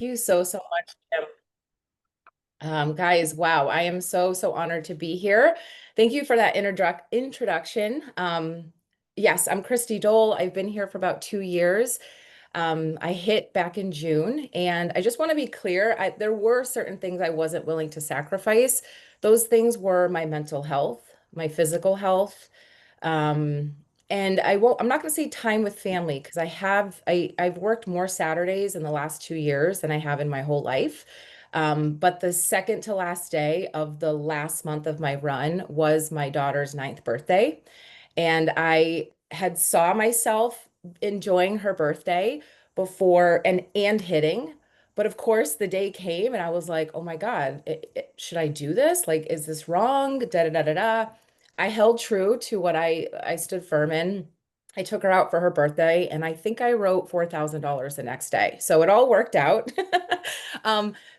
You so much, Kim. Guys, wow, I am so honored to be here. Thank you for that introduction. Yes, I'm Christy Dole. I've been here for about 2 years. I hit back in June, and I just want to be clear, there were certain things I wasn't willing to sacrifice. Those things were my mental health, my physical health, um, and I'm not going to say time with family because I've worked more Saturdays in the last 2 years than I have in my whole life. But the second to last day of the last month of my run was my daughter's ninth birthday. And I had saw myself enjoying her birthday before and hitting. But of course, the day came and I was like, oh my God, should I do this? Like, is this wrong? Da da da da da. I held true to what I stood firm in. I took her out for her birthday and I think I wrote $4,000 the next day. So it all worked out.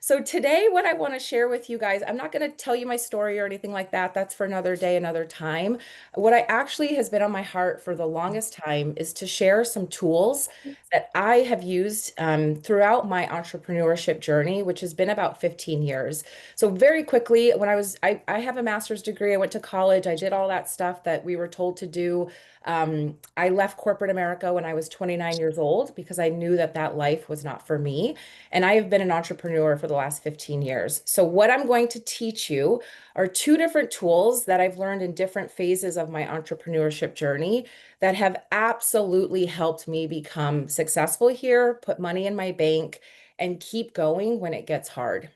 So today, what I want to share with you guys, I'm not going to tell you my story or anything like that. That's for another day, another time. What I actually has been on my heart for the longest time is to share some tools that I have used throughout my entrepreneurship journey, which has been about 15 years. So very quickly, I have a master's degree. I went to college. I did all that stuff that we were told to do. I left corporate America when I was 29 years old because I knew that that life was not for me. And I have been an entrepreneur for the last 15 years. So what I'm going to teach you are two different tools that I've learned in different phases of my entrepreneurship journey that have absolutely helped me become successful here, put money in my bank, and keep going when it gets hard.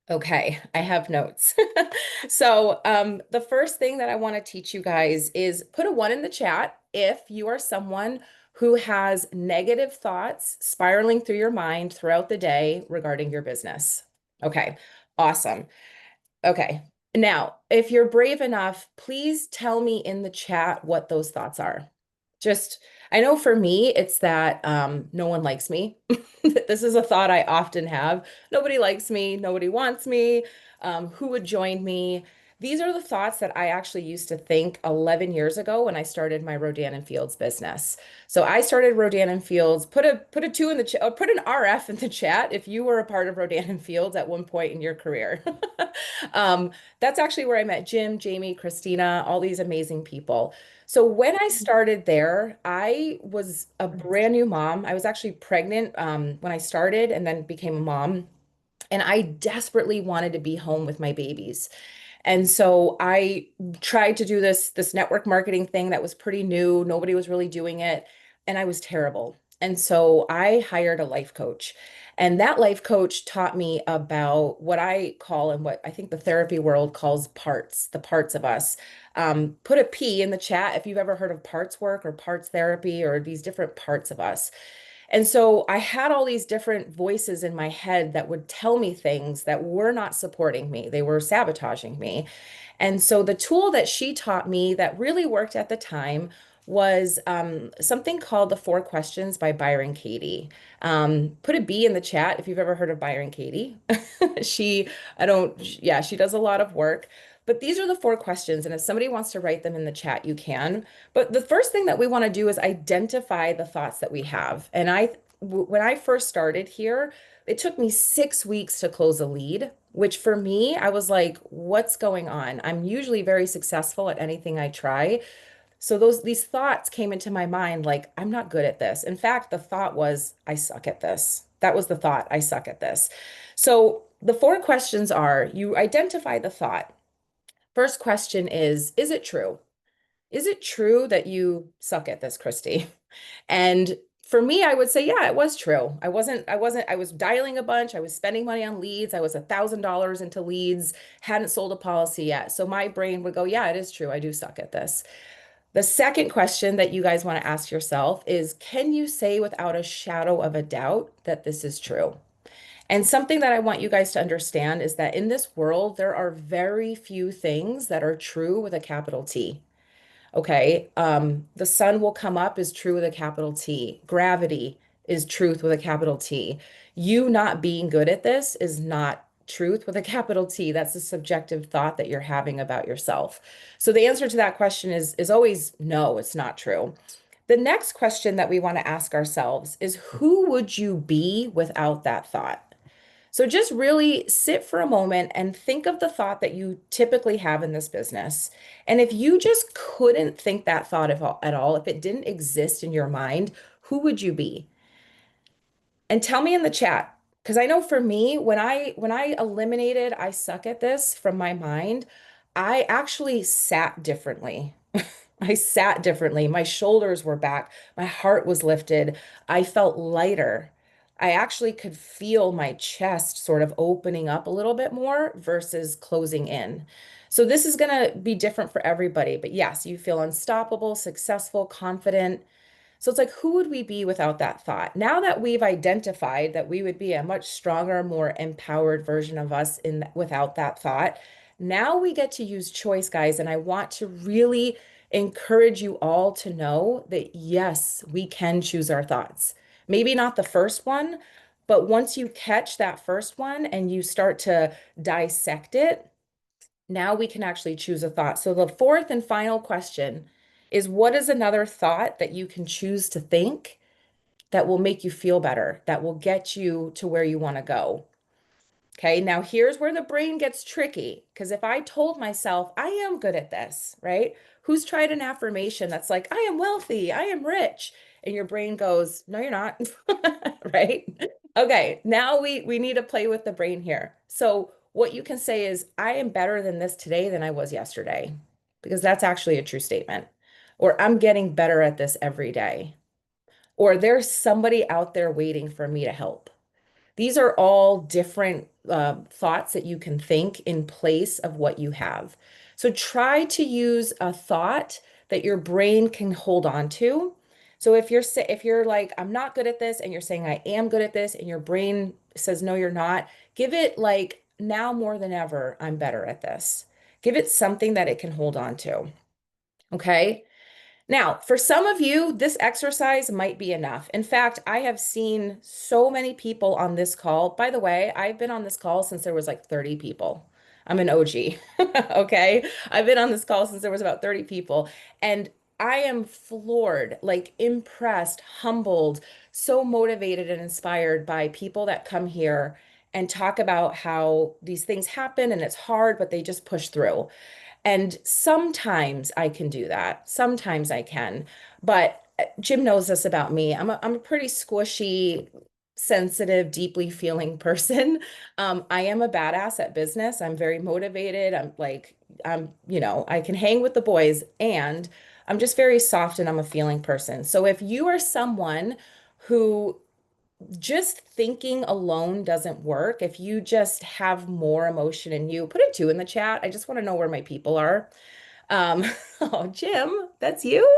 Okay, I have notes. So, the first thing that I want to teach you guys is put a one in the chat if you are someone who has negative thoughts spiraling through your mind throughout the day regarding your business. Okay, awesome. Okay. Now, if you're brave enough, please tell me in the chat what those thoughts are. Just, I know for me, it's that no one likes me. This is a thought I often have. Nobody likes me. Nobody wants me. Who would join me? These are the thoughts that I actually used to think 11 years ago when I started my Rodan and Fields business. So I started Rodan and Fields. Put a two in the chat. Put an RF in the chat if you were a part of Rodan and Fields at one point in your career. That's actually where I met Jim, Jamie, Christina, all these amazing people. So when I started there, I was a brand new mom. I was actually pregnant when I started and then became a mom. And I desperately wanted to be home with my babies. And so I tried to do this network marketing thing that was pretty new. Nobody was really doing it, and I was terrible. And so I hired a life coach. And that life coach taught me about what I call and what I think the therapy world calls parts, the parts of us. Put a P in the chat if you've ever heard of parts work or parts therapy or these different parts of us. And so I had all these different voices in my head that would tell me things that were not supporting me. They were sabotaging me. And so the tool that she taught me that really worked at the time was something called the Four Questions by Byron Katie. Put a B in the chat if you've ever heard of Byron Katie. She, I don't, yeah, she does a lot of work. But these are the four questions. And if somebody wants to write them in the chat, you can. But the first thing that we want to do is identify the thoughts that we have. And when I first started here, it took me 6 weeks to close a lead, which for me, I was like, what's going on? I'm usually very successful at anything I try. So these thoughts came into my mind like, I'm not good at this. In fact, the thought was, I suck at this. That was the thought, I suck at this. So the four questions are you identify the thought. First question is it true? Is it true that you suck at this, Christy? And for me, I would say, yeah, it was true. I was dialing a bunch. I was spending money on leads. I was $1,000 into leads, hadn't sold a policy yet. So my brain would go, yeah, it is true. I do suck at this. The second question that you guys want to ask yourself is, can you say without a shadow of a doubt that this is true? And something that I want you guys to understand is that in this world, there are very few things that are true with a capital T. Okay. The sun will come up is true with a capital T. Gravity is truth with a capital T. You not being good at this is not truth with a capital T. That's a subjective thought that you're having about yourself. So the answer to that question is always no, it's not true. The next question that we want to ask ourselves is who would you be without that thought? So just really sit for a moment and think of the thought that you typically have in this business. And if you just couldn't think that thought at all, if it didn't exist in your mind, who would you be? And tell me in the chat, because I know for me, when I eliminated I suck at this from my mind, I actually sat differently. I sat differently. My shoulders were back. My heart was lifted. I felt lighter. I actually could feel my chest sort of opening up a little bit more versus closing in. So this is going to be different for everybody. But yes, you feel unstoppable, successful, confident. So it's like, who would we be without that thought? Now that we've identified that we would be a much stronger, more empowered version of us in without that thought, now we get to use choice, guys. And I want to really encourage you all to know that yes, we can choose our thoughts. Maybe not the first one, but once you catch that first one and you start to dissect it, now we can actually choose a thought. So the fourth and final question is what is another thought that you can choose to think that will make you feel better, that will get you to where you want to go? Okay, now here's where the brain gets tricky. Because if I told myself, I am good at this, right? Who's tried an affirmation that's like, I am wealthy, I am rich? And your brain goes, no, you're not, right? Okay, now we need to play with the brain here. So what you can say is, I am better than this today than I was yesterday, because that's actually a true statement. Or I'm getting better at this every day. Or there's somebody out there waiting for me to help. These are all different thoughts that you can think in place of what you have. So try to use a thought that your brain can hold on to. So if you're like, I'm not good at this, and you're saying I am good at this, and your brain says no, you're not, give it like now more than ever, I'm better at this. Give it something that it can hold on to. Okay. Now, for some of you, this exercise might be enough. In fact, I have seen so many people on this call. By the way, I've been on this call since there was like 30 people. I'm an OG. Okay. I've been on this call since there was about 30 people. And I am floored, like impressed, humbled, so motivated and inspired by people that come here and talk about how these things happen and it's hard, but they just push through. And sometimes I can do that. Sometimes I can. But Jim knows this about me. I'm a pretty squishy, sensitive, deeply feeling person. I am a badass at business. I'm very motivated. I can hang with the boys and I'm just very soft and I'm a feeling person. So if you are someone who just thinking alone doesn't work. If you just have more emotion in you, put a two in the chat. I just want to know where my people are. Um, oh, Jim, that's you?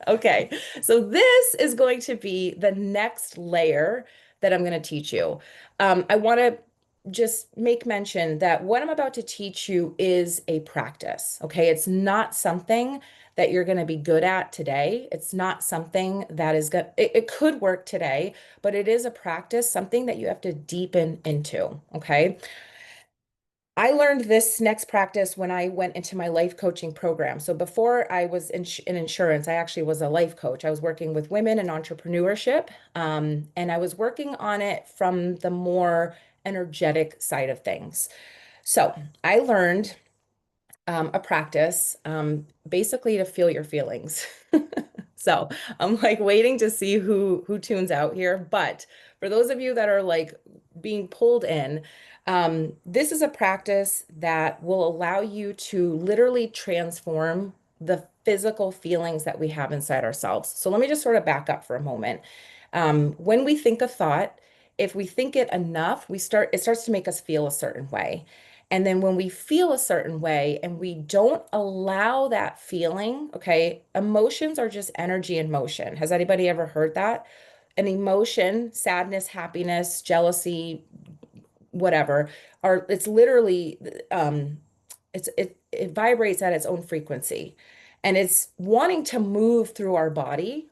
Okay, so this is going to be the next layer that I'm going to teach you. I want to just make mention that what I'm about to teach you is a practice. Okay, it's not something that you're going to be good at today. It's not something that is good. It could work today, but it is a practice, something that you have to deepen into. Okay. I learned this next practice when I went into my life coaching program. So before I was in insurance, I actually was a life coach. I was working with women in entrepreneurship, and I was working on it from the more energetic side of things. So I learned a practice, basically to feel your feelings. So I'm like waiting to see who tunes out here. But for those of you that are like being pulled in, this is a practice that will allow you to literally transform the physical feelings that we have inside ourselves. So let me just sort of back up for a moment. When we think a thought, if we think it enough, it starts to make us feel a certain way. And then when we feel a certain way and we don't allow that feeling, okay, emotions are just energy in motion. Has anybody ever heard that? An emotion, sadness, happiness, jealousy, whatever, it's literally it vibrates at its own frequency. And it's wanting to move through our body,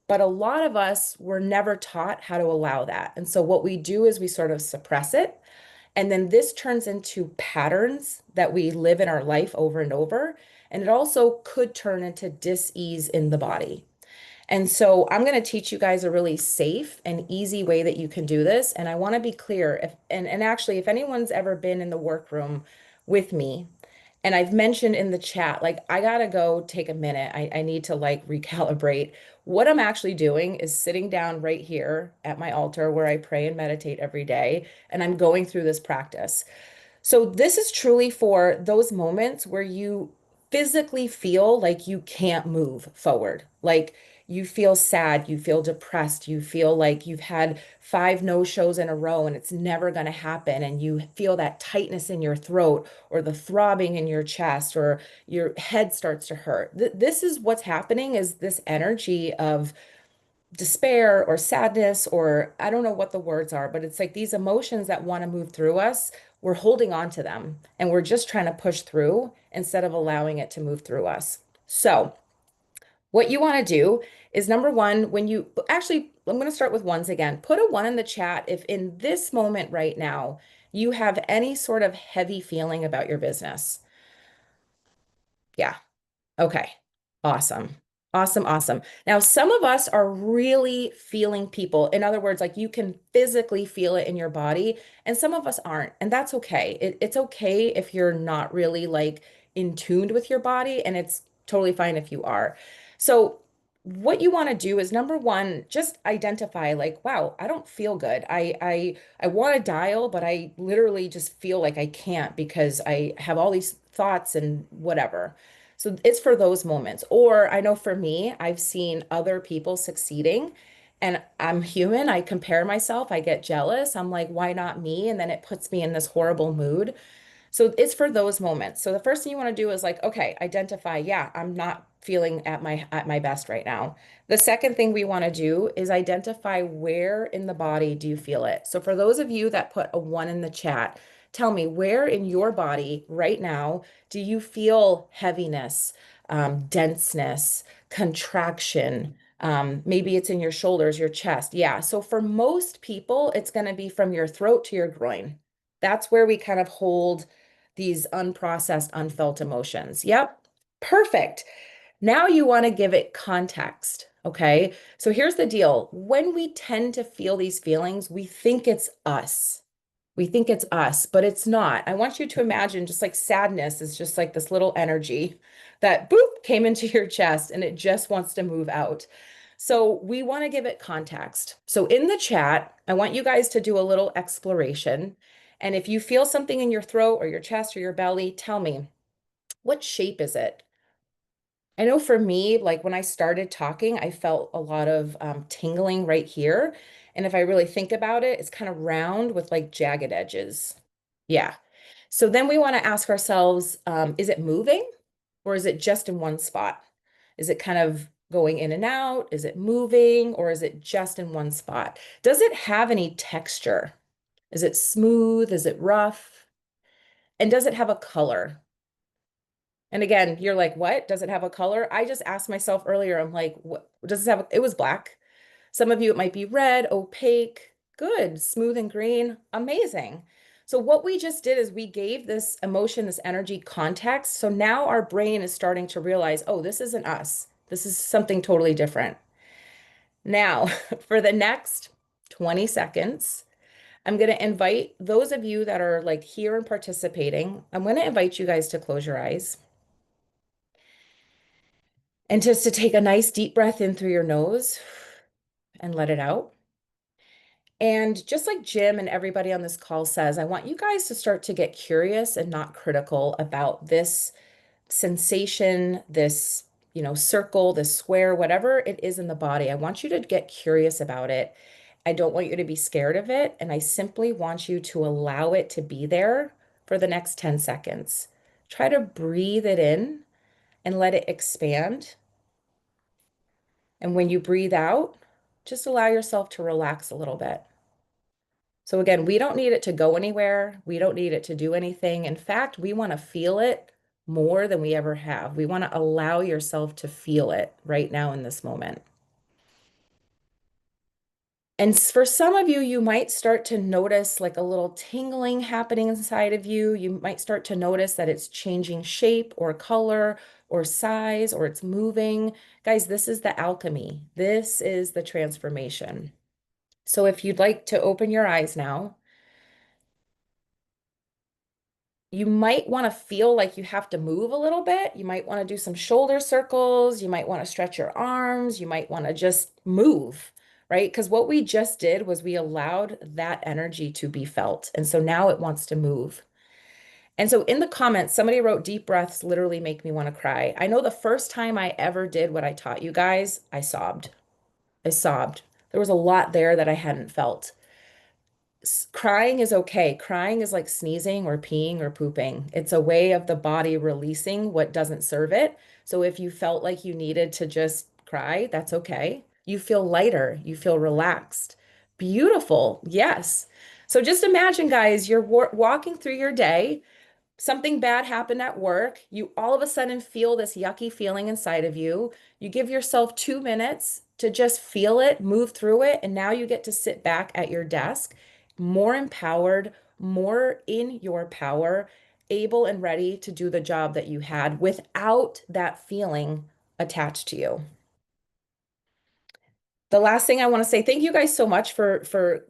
but a lot of us were never taught how to allow that. And so what we do is we sort of suppress it. And then this turns into patterns that we live in our life over and over. And it also could turn into dis-ease in the body. And so I'm going to teach you guys a really safe and easy way that you can do this. And I want to be clear if and actually if anyone's ever been in the workroom with me, and I've mentioned in the chat, like I gotta go take a minute. I need to like recalibrate. What I'm actually doing is sitting down right here at my altar where I pray and meditate every day, and I'm going through this practice. So this is truly for those moments where you physically feel like you can't move forward. Like you feel sad, you feel depressed, you feel like you've had five no-shows in a row and it's never going to happen. And you feel that tightness in your throat or the throbbing in your chest or your head starts to hurt. This is what's happening is this energy of despair or sadness, or I don't know what the words are, but it's like these emotions that want to move through us, we're holding on to them and we're just trying to push through instead of allowing it to move through us. So, what you want to do is number one, when you actually, I'm going to start with ones again. Put a one in the chat if in this moment right now you have any sort of heavy feeling about your business. Yeah. Okay. Awesome. Awesome. Awesome. Now, some of us are really feeling people. In other words, like you can physically feel it in your body, and some of us aren't. And that's okay. It's okay if you're not really like in tuned with your body, and it's totally fine if you are. So, what you want to do is number one, just identify like, wow, I don't feel good. I want to dial, but I literally just feel like I can't because I have all these thoughts and whatever. So it's for those moments. Or I know for me, I've seen other people succeeding and I'm human. I compare myself, I get jealous. I'm like, why not me? And then it puts me in this horrible mood. So it's for those moments. So the first thing you want to do is like, okay, identify, yeah, I'm not feeling at my best right now. The second thing we want to do is identify where in the body do you feel it. So for those of you that put a one in the chat, tell me where in your body right now do you feel heaviness, denseness, contraction? Maybe it's in your shoulders, your chest. Yeah. So for most people, it's going to be from your throat to your groin. That's where we kind of hold these unprocessed, unfelt emotions. Yep. Perfect. Now you want to give it context. Okay. So here's the deal. When we tend to feel these feelings, we think it's us. We think it's us, but it's not. I want you to imagine just like sadness is just like this little energy that boop came into your chest and it just wants to move out. So we want to give it context. So in the chat, I want you guys to do a little exploration. And if you feel something in your throat or your chest or your belly, tell me, what shape is it? I know for me, like when I started talking, I felt a lot of tingling right here. And if I really think about it, it's kind of round with like jagged edges. Yeah. So then we want to ask ourselves, is it moving or is it just in one spot? Is it kind of going in and out? Is it moving or is it just in one spot? Does it have any texture? Is it smooth? Is it rough? And does it have a color? And again, you're like, what? Does it have a color? I just asked myself earlier, I'm like, what does it have? It was black. Some of you, it might be red, opaque, good, smooth and green, amazing. So what we just did is we gave this emotion, this energy context. So now our brain is starting to realize, oh, this isn't us. This is something totally different. Now, for the next 20 seconds, I'm going to invite those of you that are like here and participating, I'm going to invite you guys to close your eyes. And just to take a nice deep breath in through your nose and let it out. And just like Jim and everybody on this call says, I want you guys to start to get curious and not critical about this sensation, this, circle, this square, whatever it is in the body. I want you to get curious about it. I don't want you to be scared of it. And I simply want you to allow it to be there for the next 10 seconds. Try to breathe it in and let it expand. And when you breathe out, just allow yourself to relax a little bit. So again, we don't need it to go anywhere. We don't need it to do anything. In fact, we want to feel it more than we ever have. We want to allow yourself to feel it right now in this moment. And for some of you, you might start to notice like a little tingling happening inside of you. You might start to notice that it's changing shape or color or size or it's moving. Guys, this is the alchemy. This is the transformation. So if you'd like to open your eyes now, you might want to feel like you have to move a little bit. You might want to do some shoulder circles. You might want to stretch your arms. You might want to just move, right? Because what we just did was we allowed that energy to be felt. And so now it wants to move. And so in the comments, somebody wrote deep breaths literally make me want to cry. I know the first time I ever did what I taught you guys, I sobbed. I sobbed. There was a lot there that I hadn't felt. Crying is okay. Crying is like sneezing or peeing or pooping. It's a way of the body releasing what doesn't serve it. So if you felt like you needed to just cry, that's okay. You feel lighter, you feel relaxed. Beautiful. Yes. So just imagine, guys, you're walking through your day. Something bad happened at work. You all of a sudden feel this yucky feeling inside of you. You give yourself 2 minutes to just feel it, move through it, and now you get to sit back at your desk, more empowered, more in your power, able and ready to do the job that you had without that feeling attached to you. The last thing I want to say, thank you guys so much for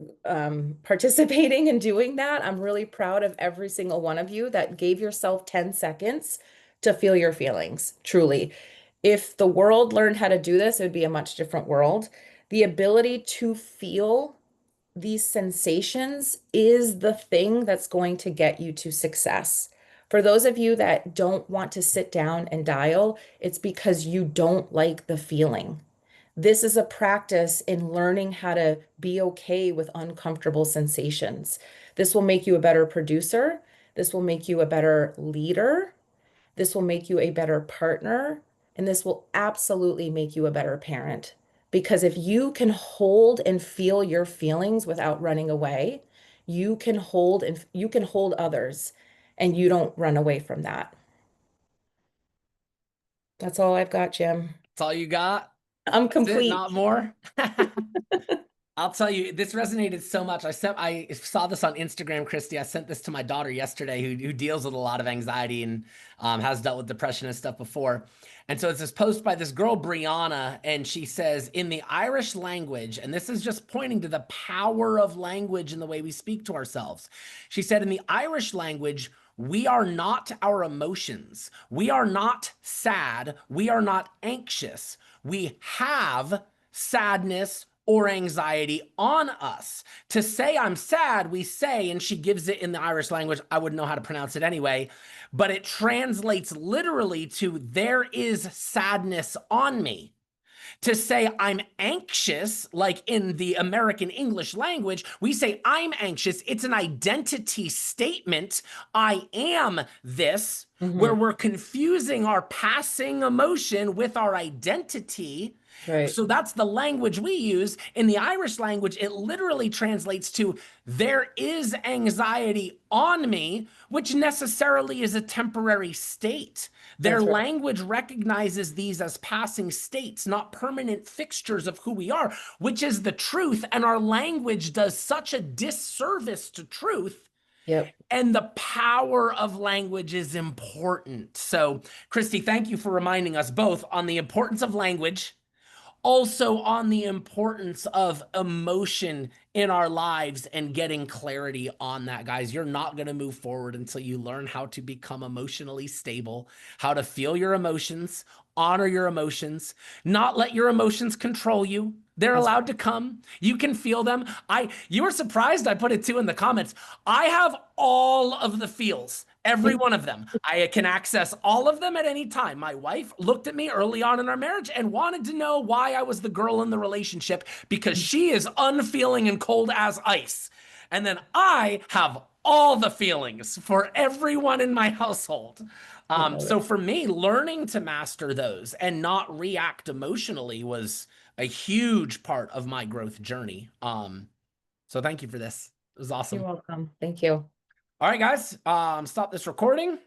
participating and doing that. I'm really proud of every single one of you that gave yourself 10 seconds to feel your feelings, truly. If the world learned how to do this, it would be a much different world. The ability to feel these sensations is the thing that's going to get you to success. For those of you that don't want to sit down and dial, it's because you don't like the feeling. This is a practice in learning how to be okay with uncomfortable sensations. This will make you a better producer. This will make you a better leader. This will make you a better partner. And this will absolutely make you a better parent. Because if you can hold and feel your feelings without running away, you can hold and you can hold others and you don't run away from that. That's all I've got, Jim. That's all you got? I'm That's it, complete. not more? I'll tell you, this resonated so much. I saw this on Instagram, Christy. I sent this to my daughter yesterday, who deals with a lot of anxiety and has dealt with depression and stuff before. And so it's this post by this girl, Brianna, and she says, in the Irish language, and this is just pointing to the power of language and the way we speak to ourselves. She said, in the Irish language, we are not our emotions. We are not sad. We are not anxious. We have sadness or anxiety on us. To say I'm sad, we say, and she gives it in the Irish language, I wouldn't know how to pronounce it anyway, but it translates literally to there is sadness on me. To say I'm anxious, like in the American English language, we say I'm anxious. It's an identity statement. I am this, where we're confusing our passing emotion with our identity. Right. So that's the language we use. In the Irish language, it literally translates to there is anxiety on me, which necessarily is a temporary state. Their That's right. language recognizes these as passing states, not permanent fixtures of who we are, which is the truth. And our language does such a disservice to truth. Yep. And the power of language is important. So, Christy, thank you for reminding us both on the importance of language, also on the importance of emotion in our lives and getting clarity on that. Guys, you're not going to move forward until you learn how to become emotionally stable, how to feel your emotions, honor your emotions, not let your emotions control you. They're That's allowed to come. You can feel them. You were surprised I put it too in the comments. I have all of the feels, every one of them. I can access all of them at any time. My wife looked at me early on in our marriage and wanted to know why I was the girl in the relationship because she is unfeeling and cold as ice. And then I have all the feelings for everyone in my household. I love So it. for me, learning to master those and not react emotionally was a huge part of my growth journey. So thank you for this. It was You're awesome. welcome. Thank you. All right, guys, stop this recording.